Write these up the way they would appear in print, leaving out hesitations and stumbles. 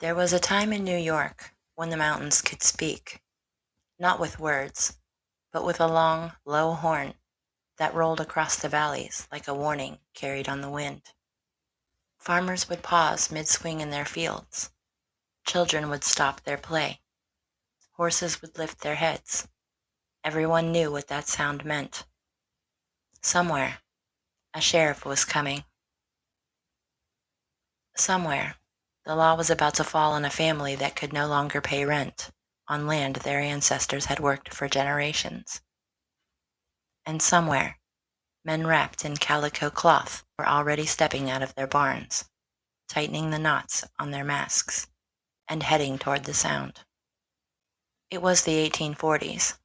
There was a time in New York when the mountains could speak, not with words, but with a long, low horn that rolled across the valleys like a warning carried on the wind. Farmers would pause mid-swing in their fields. Children would stop their play. Horses would lift their heads. Everyone knew what that sound meant. Somewhere, a sheriff was coming. Somewhere, the law was about to fall on a family that could no longer pay rent on land their ancestors had worked for generations. And somewhere, men wrapped in calico cloth were already stepping out of their barns, tightening the knots on their masks, and heading toward the sound. It was the 1840s,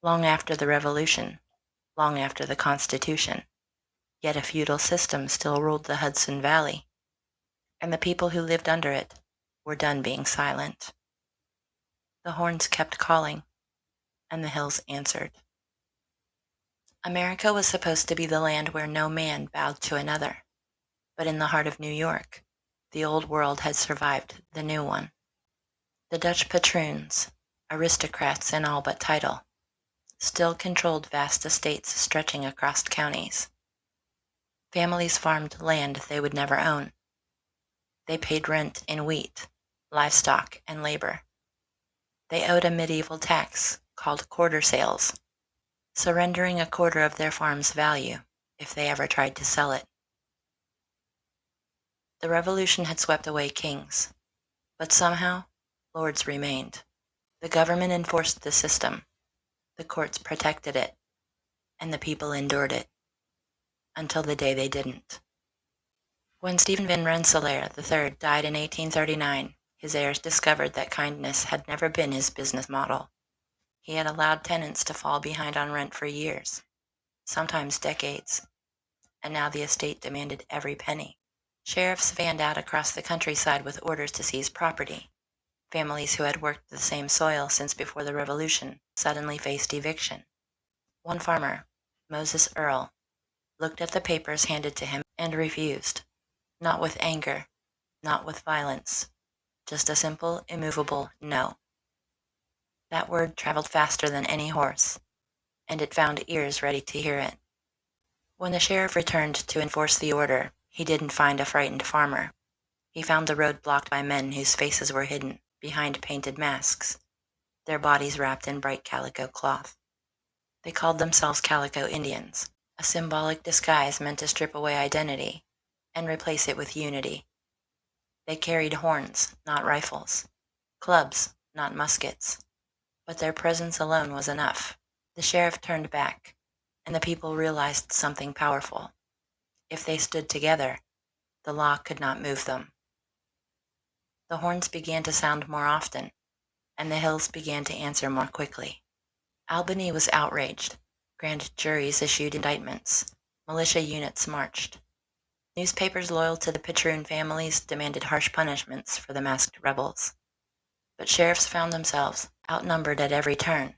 long after the Revolution, long after the Constitution, yet a feudal system still ruled the Hudson Valley, and the people who lived under it were done being silent. The horns kept calling, and the hills answered. America was supposed to be the land where no man bowed to another, but in the heart of New York, the old world had survived the new one. The Dutch patroons, aristocrats in all but title, still controlled vast estates stretching across counties. Families farmed land they would never own. They paid rent in wheat, livestock, and labor. They owed a medieval tax called quarter sales, surrendering a quarter of their farm's value if they ever tried to sell it. The Revolution had swept away kings, but somehow lords remained. The government enforced the system, the courts protected it, and the people endured it, until the day they didn't. When Stephen Van Rensselaer III died in 1839, his heirs discovered that kindness had never been his business model. He had allowed tenants to fall behind on rent for years, sometimes decades, and now the estate demanded every penny. Sheriffs fanned out across the countryside with orders to seize property. Families who had worked the same soil since before the Revolution suddenly faced eviction. One farmer, Moses Earle, looked at the papers handed to him and refused, not with anger, not with violence, just a simple, immovable no. That word traveled faster than any horse, and it found ears ready to hear it. When the sheriff returned to enforce the order, he didn't find a frightened farmer. He found the road blocked by men whose faces were hidden behind painted masks, their bodies wrapped in bright calico cloth. They called themselves Calico Indians, a symbolic disguise meant to strip away identity and replace it with unity. They carried horns, not rifles, clubs, not muskets, but their presence alone was enough. The sheriff turned back, and the people realized something powerful. If they stood together, the law could not move them. The horns began to sound more often, and the hills began to answer more quickly. Albany was outraged. Grand juries issued indictments. Militia units marched. Newspapers loyal to the patroon families demanded harsh punishments for the masked rebels. But sheriffs found themselves outnumbered at every turn.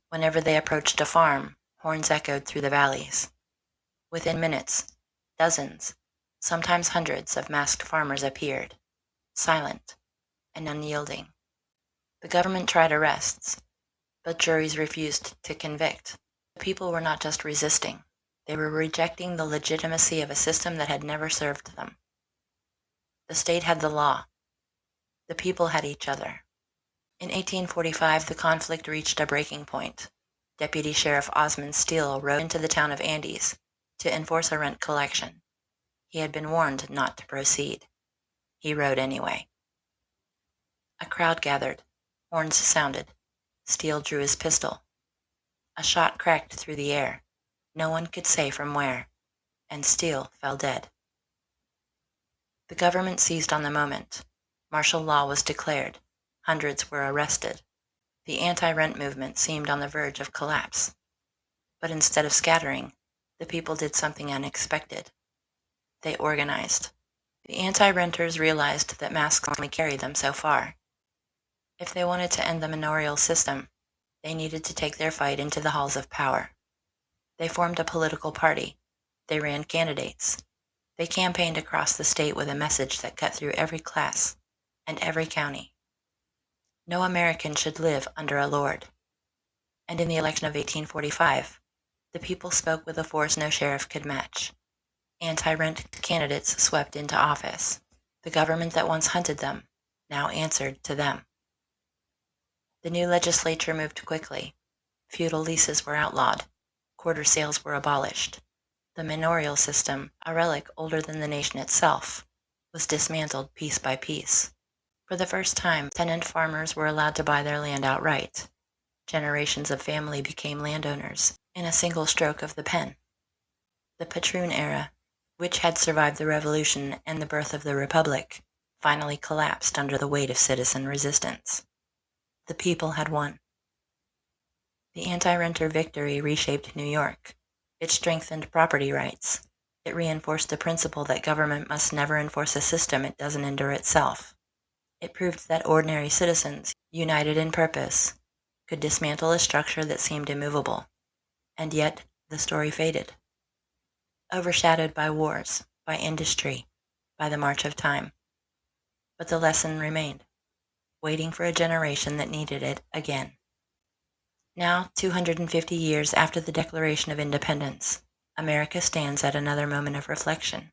Whenever they approached a farm, horns echoed through the valleys. Within minutes, dozens, sometimes hundreds of masked farmers appeared, silent and unyielding. The government tried arrests, but juries refused to convict. The people were not just resisting, they were rejecting the legitimacy of a system that had never served them. The state had the law. The people had each other. In 1845, the conflict reached a breaking point. Deputy Sheriff Osmond Steele rode into the town of Andes to enforce a rent collection. He had been warned not to proceed. He rode anyway. A crowd gathered. Horns sounded. Steele drew his pistol. A shot cracked through the air. No one could say from where, and Steele fell dead. The government seized on the moment. Martial law was declared. Hundreds were arrested. The anti-rent movement seemed on the verge of collapse. But instead of scattering, the people did something unexpected. They organized. The anti-renters realized that masks only carried them so far. If they wanted to end the manorial system, they needed to take their fight into the halls of power. They formed a political party. They ran candidates. They campaigned across the state with a message that cut through every class, and every county. No American should live under a lord. And in the election of 1845, the people spoke with a force no sheriff could match. Anti-rent candidates swept into office. The government that once hunted them now answered to them. The new legislature moved quickly. Feudal leases were outlawed. Quarter sales were abolished. The manorial system, a relic older than the nation itself, was dismantled piece by piece. For the first time, tenant farmers were allowed to buy their land outright. Generations of family became landowners in a single stroke of the pen. The patroon era, which had survived the Revolution and the birth of the Republic, finally collapsed under the weight of citizen resistance. The people had won. The anti-renter victory reshaped New York. It strengthened property rights. It reinforced the principle that government must never enforce a system it doesn't endure itself. It proved that ordinary citizens, united in purpose, could dismantle a structure that seemed immovable. And yet, the story faded. Overshadowed by wars, by industry, by the march of time. But the lesson remained, waiting for a generation that needed it again. Now, 250 years after the Declaration of Independence, America stands at another moment of reflection.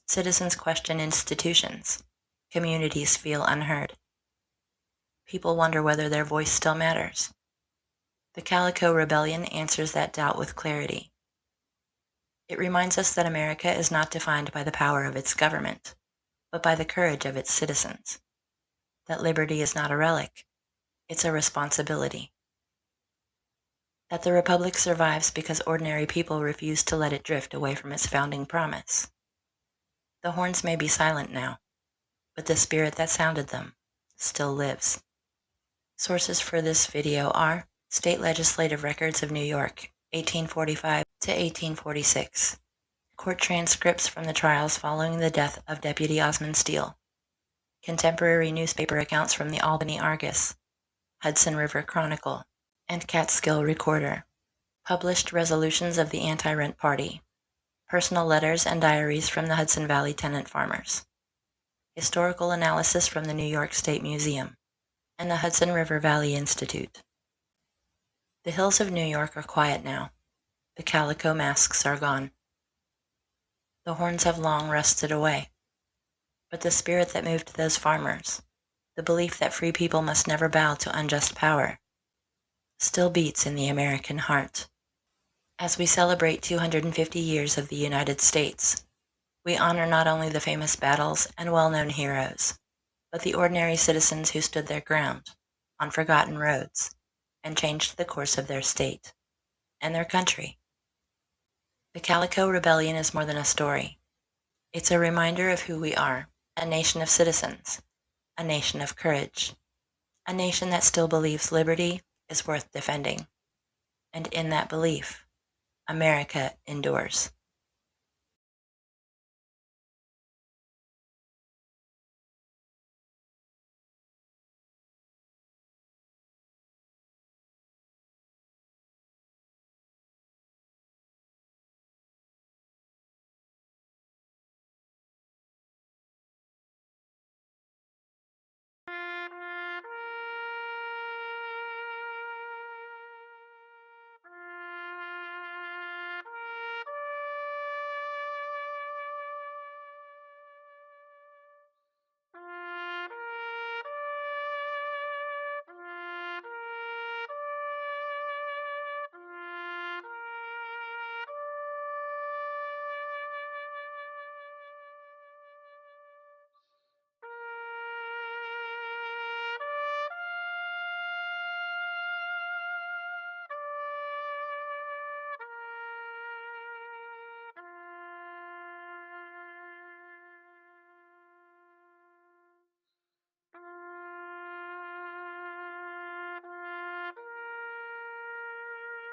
Citizens question institutions. Communities feel unheard. People wonder whether their voice still matters. The Calico Rebellion answers that doubt with clarity. It reminds us that America is not defined by the power of its government, but by the courage of its citizens. That liberty is not a relic, it's a responsibility. That the Republic survives because ordinary people refuse to let it drift away from its founding promise. The horns may be silent now, but the spirit that sounded them still lives. Sources for this video are State Legislative Records of New York, 1845 to 1846. Court transcripts from the trials following the death of Deputy Osmond Steele. Contemporary newspaper accounts from the Albany Argus, Hudson River Chronicle, and Catskill Recorder. Published resolutions of the Anti-Rent Party. Personal letters and diaries from the Hudson Valley tenant farmers. Historical analysis from the New York State Museum and the Hudson River Valley Institute. The hills of New York are quiet now. The calico masks are gone. The horns have long rusted away. But the spirit that moved those farmers, the belief that free people must never bow to unjust power, still beats in the American heart. As we celebrate 250 years of the United States, we honor not only the famous battles and well-known heroes, but the ordinary citizens who stood their ground on forgotten roads and changed the course of their state and their country. The Calico Rebellion is more than a story. It's a reminder of who we are, a nation of citizens, a nation of courage, a nation that still believes liberty is worth defending. And in that belief, America endures.